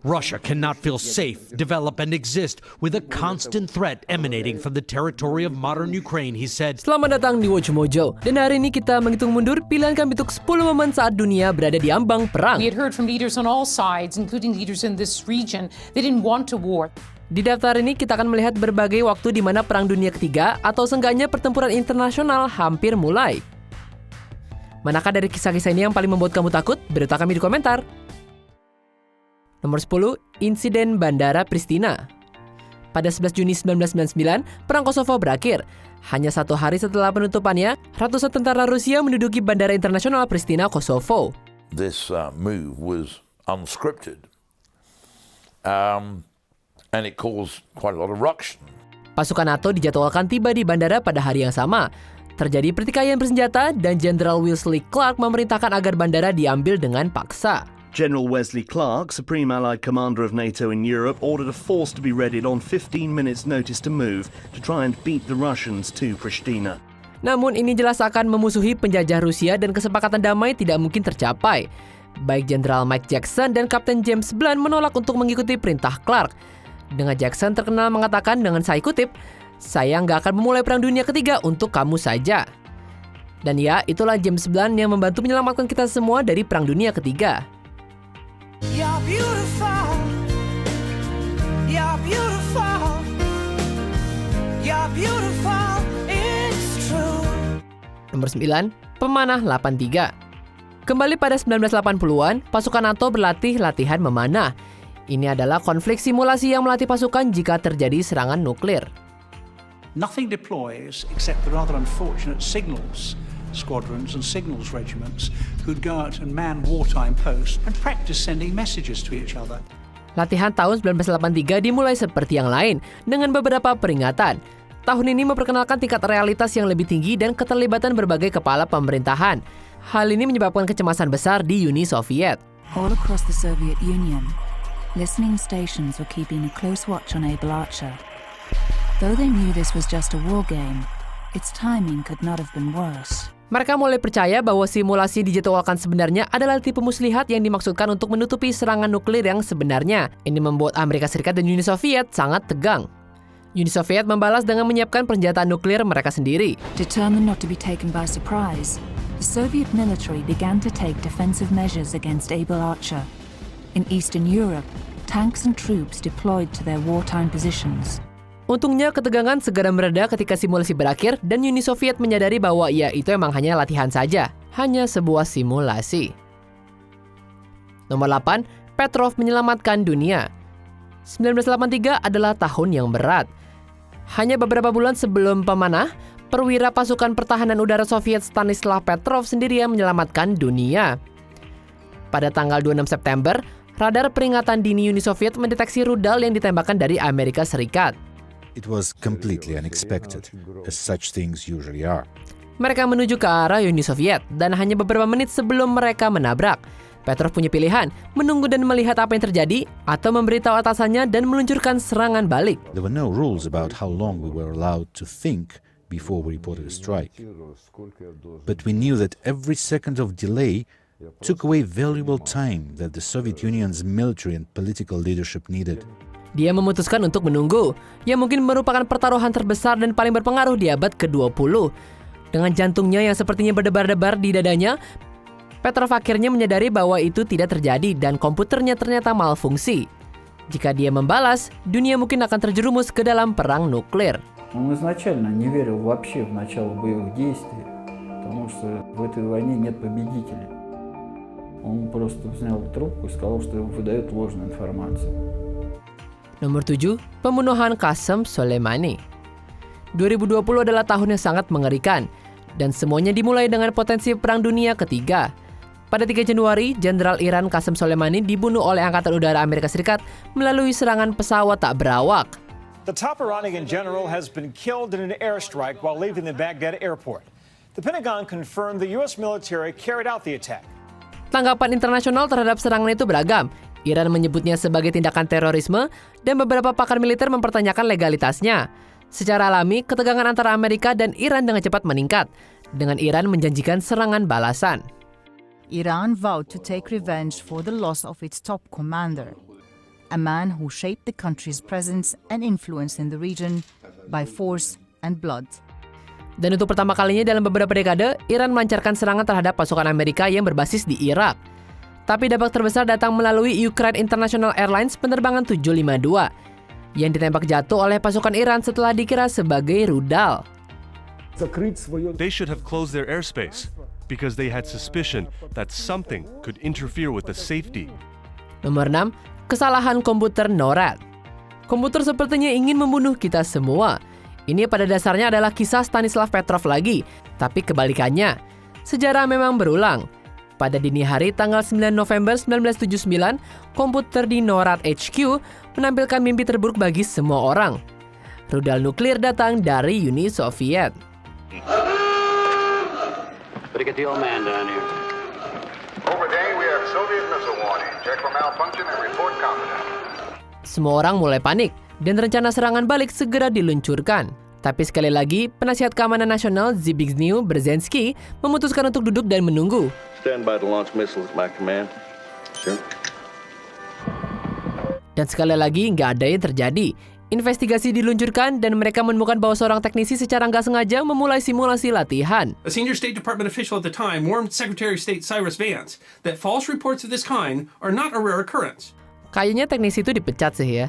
Russia cannot feel safe, develop, and exist with a constant threat emanating from the territory of modern Ukraine, he said. Selamat datang di Watch Mojo. Dan hari ini kita menghitung mundur pilihan kami untuk 10 momen saat dunia berada di ambang perang. We had heard from leaders on all sides, including leaders in this region, they didn't want a war. Di daftar ini kita akan melihat berbagai waktu di mana Perang Dunia Ketiga atau seenggaknya pertempuran internasional hampir mulai. Manakah dari kisah-kisah ini yang paling membuat kamu takut? Beritahu kami di komentar. Nomor 10, insiden Bandara Pristina. Pada 11 Juni 1999, Perang Kosovo berakhir. Hanya 1 hari setelah penutupannya, ratusan tentara Rusia menduduki Bandara Internasional Pristina, Kosovo. This move was unscripted, and it caused quite a lot of ruction. Pasukan NATO dijadwalkan tiba di bandara pada hari yang sama. Terjadi pertikaian bersenjata dan Jenderal Wesley Clark memerintahkan agar bandara diambil dengan paksa. General Wesley Clark, Supreme Allied Commander of NATO in Europe, ordered a force to be readied on 15 minutes' notice to move to try and beat the Russians to Pristina. Namun ini jelas akan memusuhi penjajah Rusia dan kesepakatan damai tidak mungkin tercapai. Baik Jenderal Mike Jackson dan Kapten James Blunt menolak untuk mengikuti perintah Clark. Dengan Jackson terkenal mengatakan dengan saya kutip, "Saya nggak akan memulai Perang Dunia Ketiga untuk kamu saja." Dan ya, itulah James Blunt yang membantu menyelamatkan kita semua dari Perang Dunia Ketiga. You're beautiful. You're beautiful. You're beautiful. It's true. Nomor 9, Pemanah 83. Kembali pada 1980-an, pasukan NATO berlatih latihan memanah. Ini adalah konflik simulasi yang melatih pasukan jika terjadi serangan nuklir. Nothing deploys except the rather unfortunate signals squadrons and signals regiments who'd go out and man wartime posts and practice sending messages to each other. Latihan tahun 1983 dimulai seperti yang lain dengan beberapa peringatan. Tahun ini memperkenalkan tingkat realitas yang lebih tinggi dan keterlibatan berbagai kepala pemerintahan. Hal ini menyebabkan kecemasan besar di Uni Soviet. All across the Soviet Union, listening stations were keeping a close watch on Able Archer. Though they knew this was just a war game, its timing could not have been worse. Mereka mulai percaya bahwa simulasi dijadwalkan sebenarnya adalah tipe muslihat yang dimaksudkan untuk menutupi serangan nuklir yang sebenarnya. Ini membuat Amerika Serikat dan Uni Soviet sangat tegang. Uni Soviet membalas dengan menyiapkan persenjataan nuklir mereka sendiri. Determined not to be taken by surprise, the Soviet military began to take defensive measures against Able Archer. In Eastern Europe, tanks and troops deployed to their wartime positions. Untungnya ketegangan segera mereda ketika simulasi berakhir dan Uni Soviet menyadari bahwa ya itu emang hanya latihan saja, hanya sebuah simulasi. Nomor 8, Petrov menyelamatkan dunia. 1983 adalah tahun yang berat. Hanya beberapa bulan sebelum pemanah, perwira pasukan pertahanan udara Soviet Stanislav Petrov sendirian menyelamatkan dunia. Pada tanggal 26 September, radar peringatan dini Uni Soviet mendeteksi rudal yang ditembakkan dari Amerika Serikat. It was completely unexpected, as such things usually are. Mereka menuju ke arah Uni Soviet, dan hanya beberapa menit sebelum mereka menabrak. Petrov punya pilihan, menunggu dan melihat apa yang terjadi, atau memberitahu atasannya dan meluncurkan serangan balik. There were no rules about how long we were allowed to think before we reported a strike. But we knew that every second of delay took away valuable time that the Soviet Union's military and political leadership needed. Dia memutuskan untuk menunggu, yang mungkin merupakan pertaruhan terbesar dan paling berpengaruh di abad ke-20. Dengan jantungnya yang sepertinya berdebar-debar di dadanya, Petrov akhirnya menyadari bahwa itu tidak terjadi dan komputernya ternyata malfungsi. Jika dia membalas, dunia mungkin akan terjerumus ke dalam perang nuklir. Он изначально не верил вообще в начало боевых действий, потому что в этой войне нет победителей. Он просто взял трубку и сказал, что выдает ложную информацию. Nomor 7, pembunuhan Qasem Soleimani. 2020 adalah tahun yang sangat mengerikan, dan semuanya dimulai dengan potensi Perang Dunia Ketiga. Pada 3 Januari, Jenderal Iran Qasem Soleimani dibunuh oleh Angkatan Udara Amerika Serikat melalui serangan pesawat tak berawak. The top Iranian general has been killed in an airstrike while leaving the Baghdad airport. The Pentagon confirmed the U.S. military carried out the attack. Tanggapan internasional terhadap serangan itu beragam. Iran menyebutnya sebagai tindakan terorisme dan beberapa pakar militer mempertanyakan legalitasnya. Secara alami, ketegangan antara Amerika dan Iran dengan cepat meningkat, dengan Iran menjanjikan serangan balasan. Iran vowed to take revenge for the loss of its top commander. a man who shaped the country's presence and influence in the region by force and blood. Dan untuk pertama kalinya dalam beberapa dekade, Iran melancarkan serangan terhadap pasukan Amerika yang berbasis di Irak. Tapi dampak terbesar datang melalui Ukraine International Airlines penerbangan 752 yang ditembak jatuh oleh pasukan Iran setelah dikira sebagai rudal. They should have closed their airspace because they had suspicion that something could interfere with the safety. Nomor 6, kesalahan komputer NORAD. Komputer sepertinya ingin membunuh kita semua. Ini pada dasarnya adalah kisah Stanislav Petrov lagi, tapi kebalikannya. Sejarah memang berulang. Pada dini hari tanggal 9 November 1979, komputer di NORAD HQ menampilkan mimpi terburuk bagi semua orang. Rudal nuklir datang dari Uni Soviet. Better get the old man down here. Overday, we have Soviet missile warning. Check for malfunction and report competent. Semua orang mulai panik dan rencana serangan balik segera diluncurkan. Tapi sekali lagi, penasihat keamanan nasional Zbigniew Brzezinski memutuskan untuk duduk dan menunggu. Stand by to launch missiles, my command. Sure. Dan sekali lagi, nggak ada yang terjadi. Investigasi diluncurkan dan mereka menemukan bahwa seorang teknisi secara nggak sengaja memulai simulasi latihan. A senior State Department official at the time warned Secretary of State Cyrus Vance that false reports of this kind are not a rare occurrence. Kayaknya teknisi itu dipecat sih ya.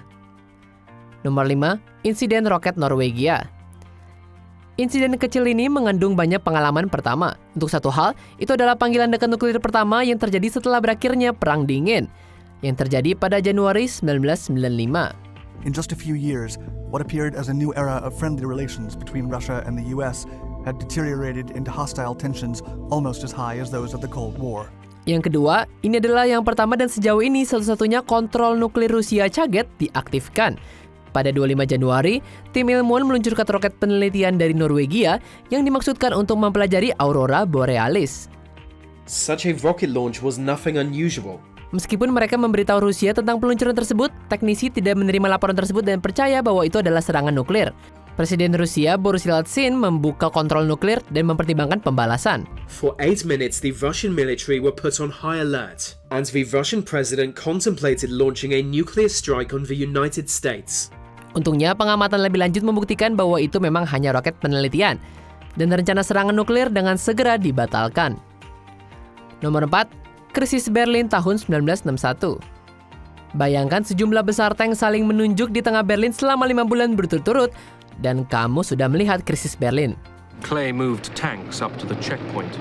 Nomor 5, insiden roket Norwegia. Insiden kecil ini mengandung banyak pengalaman pertama. Untuk satu hal, itu adalah panggilan dekat nuklir pertama yang terjadi setelah berakhirnya Perang Dingin, yang terjadi pada Januari 1995. In just a few years, what appeared as a new era of friendly relations between Russia and the US had deteriorated into hostile tensions almost as high as those of the Cold War. Yang kedua, ini adalah yang pertama dan sejauh ini satu-satunya kontrol nuklir Rusia Chaget diaktifkan. Pada 25 Januari, tim ilmuwan meluncurkan roket penelitian dari Norwegia yang dimaksudkan untuk mempelajari aurora borealis. Such a rocket launch was nothing unusual. Meskipun mereka memberitahu Rusia tentang peluncuran tersebut, teknisi tidak menerima laporan tersebut dan percaya bahwa itu adalah serangan nuklir. Presiden Rusia Boris Yeltsin membuka kontrol nuklir dan mempertimbangkan pembalasan. For 8 minutes, the Russian military were put on high alert, and the Russian president contemplated launching a nuclear strike on the United States. Untungnya, pengamatan lebih lanjut membuktikan bahwa itu memang hanya roket penelitian, dan rencana serangan nuklir dengan segera dibatalkan. Nomor 4, krisis Berlin tahun 1961. Bayangkan sejumlah besar tank saling menunjuk di tengah Berlin selama 5 bulan berturut-turut, dan kamu sudah melihat krisis Berlin. Clay moved tanks up to the checkpoint.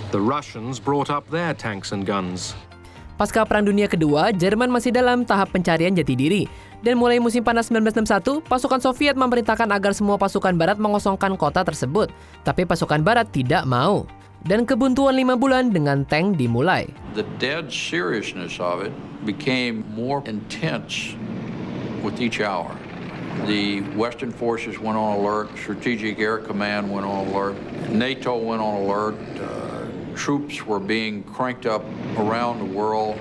The Russians brought up their tanks and guns. Pasca Perang Dunia Kedua, Jerman masih dalam tahap pencarian jati diri. Dan mulai musim panas 1961, pasukan Soviet memerintahkan agar semua pasukan Barat mengosongkan kota tersebut. Tapi pasukan Barat tidak mau. Dan kebuntuan 5 bulan dengan tank dimulai. The dead seriousness of it became more intense with each hour. The Western forces went on alert, Strategic Air Command went on alert, NATO went on alert, troops were being cranked up around the world.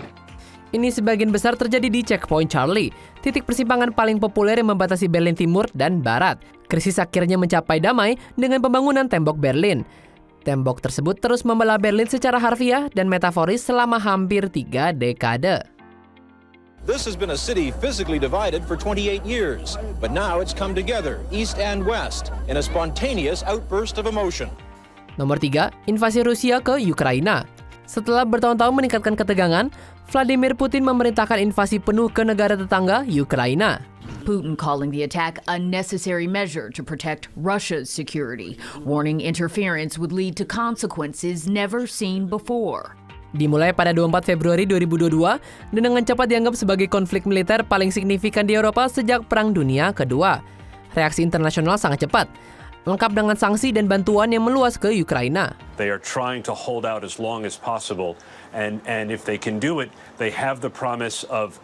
Ini sebagian besar terjadi di Checkpoint Charlie, titik persimpangan paling populer yang membatasi Berlin Timur dan Barat. Krisis akhirnya mencapai damai dengan pembangunan tembok Berlin. Tembok tersebut terus membelah Berlin secara harfiah dan metaforis selama hampir 3 dekade. This has been a city physically divided for 28 years, but now it's come together, east and west, in a spontaneous outburst of emotion. Nomor 3, invasi Rusia ke Ukraina. Setelah bertahun-tahun meningkatkan ketegangan, Vladimir Putin memerintahkan invasi penuh ke negara tetangga, Ukraina. Putin calling the attack a necessary measure to protect Russia's security, warning interference would lead to consequences never seen before. Dimulai pada 24 Februari 2022 dan dengan cepat dianggap sebagai konflik militer paling signifikan di Eropa sejak Perang Dunia Kedua. Reaksi internasional sangat cepat, lengkap dengan sanksi dan bantuan yang meluas ke Ukraina. They are trying to hold out as long as possible, and if they can do it, they have the promise of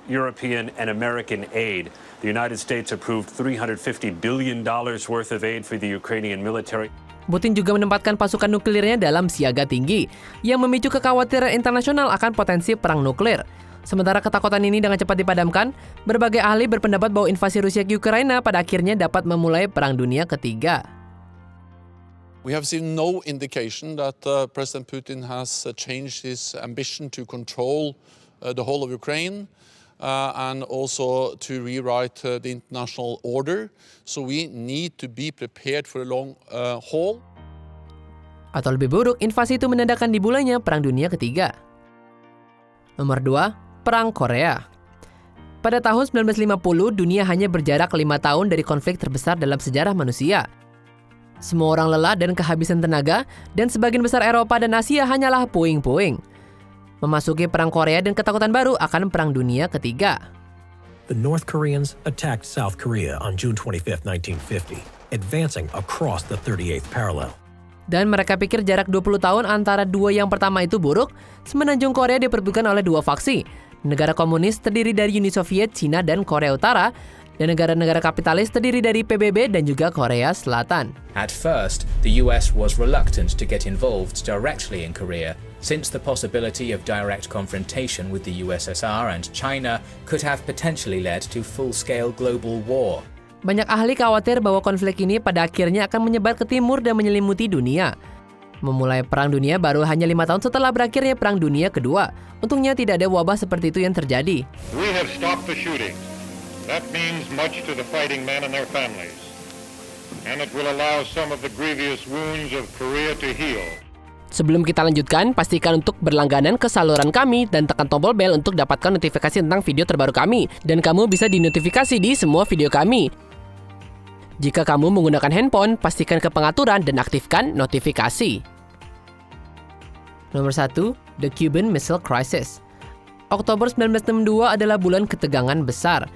European and American aid. The United States approved $350 billion worth of aid for the Ukrainian military. Putin juga menempatkan pasukan nuklirnya dalam siaga tinggi, yang memicu kekhawatiran internasional akan potensi perang nuklir. Sementara ketakutan ini dengan cepat dipadamkan, berbagai ahli berpendapat bahwa invasi Rusia ke Ukraina pada akhirnya dapat memulai Perang Dunia Ketiga. We have seen no indication that President Putin has changed his ambition to control the whole of Ukraine and also to rewrite the international order. So we need to be prepared for a long haul. Atau lebih buruk, invasi itu menandakan dimulainya Perang Dunia Ketiga. Nomor 2, Perang Korea. Pada tahun 1950, dunia hanya berjarak 5 tahun dari konflik terbesar dalam sejarah manusia. Semua orang lelah dan kehabisan tenaga, dan sebagian besar Eropa dan Asia hanyalah puing-puing. Memasuki Perang Korea dan ketakutan baru akan Perang Dunia Ketiga. The North Koreans attacked South Korea on June 25, 1950, advancing across the 38th parallel. Dan mereka pikir jarak 20 tahun antara dua yang pertama itu buruk, semenanjung Korea diperebutkan oleh dua faksi. Negara komunis terdiri dari Uni Soviet, Cina, dan Korea Utara, dan negara-negara kapitalis terdiri dari PBB dan juga Korea Selatan. At first, the US was reluctant to get involved directly in Korea, since the possibility of direct confrontation with the USSR and China could have potentially led to full-scale global war. Banyak ahli khawatir bahwa konflik ini pada akhirnya akan menyebar ke timur dan menyelimuti dunia. Memulai Perang Dunia baru hanya 5 tahun setelah berakhirnya Perang Dunia Kedua. Untungnya tidak ada wabah seperti itu yang terjadi. We have stopped the shooting. That means much to the fighting men and their families. And it will allow some of the grievous wounds of Korea to heal. Sebelum kita lanjutkan, pastikan untuk berlangganan ke saluran kami dan tekan tombol bel untuk dapatkan notifikasi tentang video terbaru kami. Dan kamu bisa dinotifikasi di semua video kami. Jika kamu menggunakan handphone, pastikan ke pengaturan dan aktifkan notifikasi. Nomor 1, The Cuban Missile Crisis. Oktober 1962 adalah bulan ketegangan besar.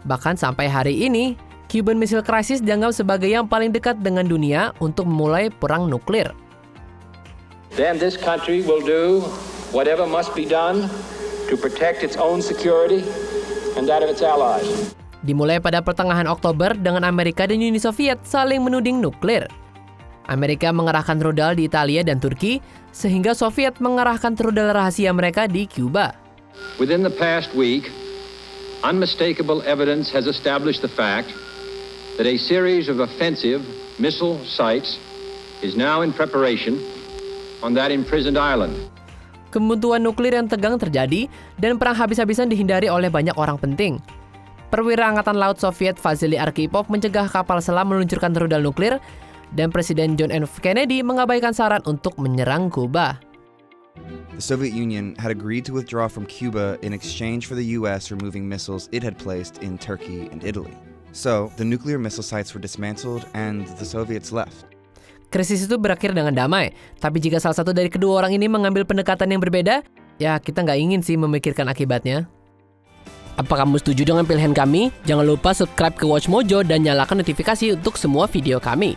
Bahkan sampai hari ini, Cuban Missile Crisis dianggap sebagai yang paling dekat dengan dunia untuk memulai perang nuklir. Then this country will do whatever must be done to protect its own security and that of its allies. Dimulai pada pertengahan Oktober dengan Amerika dan Uni Soviet saling menuding nuklir. Amerika mengerahkan rudal di Italia dan Turki, sehingga Soviet mengerahkan rudal rahasia mereka di Cuba. Within the past week, unmistakable evidence has established the fact that a series of offensive missile sites is now in preparation on that imprisoned island. Kebuntuan nuklir yang tegang terjadi dan perang habis-habisan dihindari oleh banyak orang penting. Perwira Angkatan Laut Soviet Vasily Arkhipov mencegah kapal selam meluncurkan rudal nuklir, dan Presiden John F. Kennedy mengabaikan saran untuk menyerang Kuba. The Soviet Union had agreed to withdraw from Cuba in exchange for the U.S. removing missiles it had placed in Turkey and Italy. So, the nuclear missile sites were dismantled and the Soviets left. Krisis itu berakhir dengan damai, tapi jika salah satu dari kedua orang ini mengambil pendekatan yang berbeda, ya kita nggak ingin sih memikirkan akibatnya. Apa kamu setuju dengan pilihan kami? Jangan lupa subscribe ke Watch Mojo dan nyalakan notifikasi untuk semua video kami.